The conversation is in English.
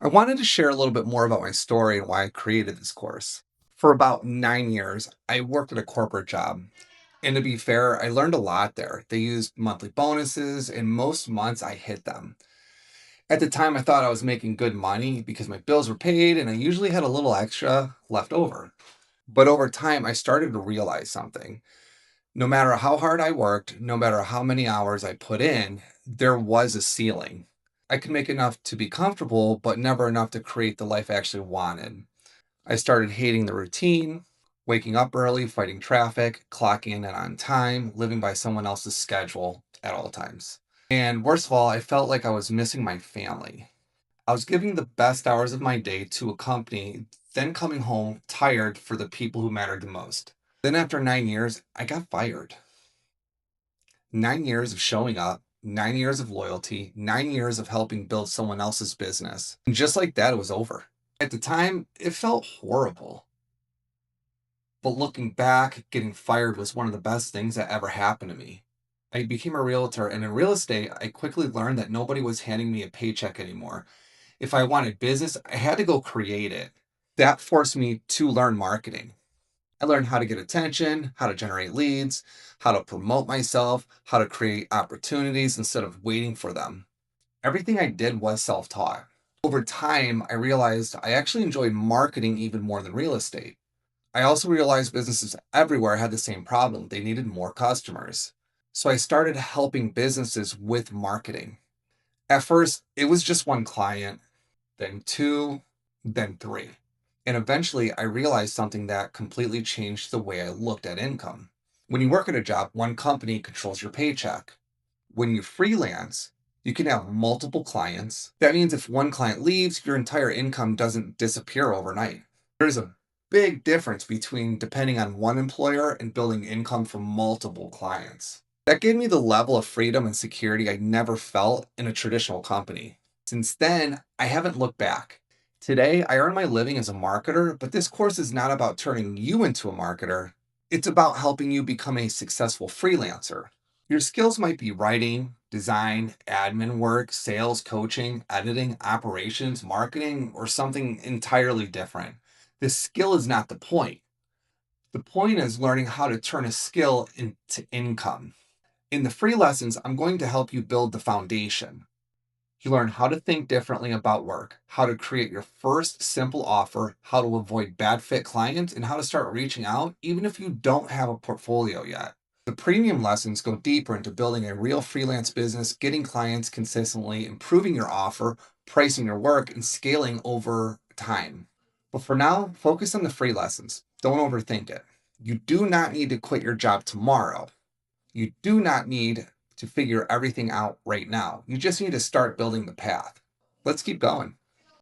I wanted to share a little bit more about my story and why I created this course. For about 9 years, I worked at a corporate job. And to be fair, I learned a lot there. They used monthly bonuses, and most months I hit them. At the time, I thought I was making good money because my bills were paid and I usually had a little extra left over. But over time, I started to realize something. No matter how hard I worked, no matter how many hours I put in, there was a ceiling. I could make enough to be comfortable, but never enough to create the life I actually wanted. I started hating the routine, waking up early, fighting traffic, clocking in and on time, living by someone else's schedule at all times. And worst of all, I felt like I was missing my family. I was giving the best hours of my day to a company, then coming home tired for the people who mattered the most. Then, after 9 years, I got fired. 9 years of showing up, 9 years of loyalty, 9 years of helping build someone else's business. And just like that, it was over. At the time, it felt horrible. But looking back, getting fired was one of the best things that ever happened to me. I became a realtor, and in real estate, I quickly learned that nobody was handing me a paycheck anymore. If I wanted business, I had to go create it. That forced me to learn marketing. I learned how to get attention, how to generate leads, how to promote myself, how to create opportunities instead of waiting for them. Everything I did was self taught. Over time, I realized I actually enjoyed marketing even more than real estate. I also realized businesses everywhere had the same problem. They needed more customers. So I started helping businesses with marketing. At first, it was just one client, then two, then three. And eventually, I realized something that completely changed the way I looked at income. When you work at a job, one company controls your paycheck. When you freelance, you can have multiple clients. That means if one client leaves, your entire income doesn't disappear overnight. There's a big difference between depending on one employer and building income from multiple clients. That gave me the level of freedom and security I never felt in a traditional company. Since then, I haven't looked back. Today, I earn my living as a marketer, but this course is not about turning you into a marketer. It's about helping you become a successful freelancer. Your skills might be writing, design, admin work, sales, coaching, editing, operations, marketing, or something entirely different. The skill is not the point. The point is learning how to turn a skill into income. In the free lessons, I'm going to help you build the foundation. You learn how to think differently about work, how to create your first simple offer, how to avoid bad fit clients, and how to start reaching out even if you don't have a portfolio yet. The premium lessons go deeper into building a real freelance business, getting clients consistently, improving your offer, pricing your work, and scaling over time. But for now, focus on the free lessons. Don't overthink it. You do not need to quit your job tomorrow. You do not need to figure everything out right now. You just need to start building the path. Let's keep going.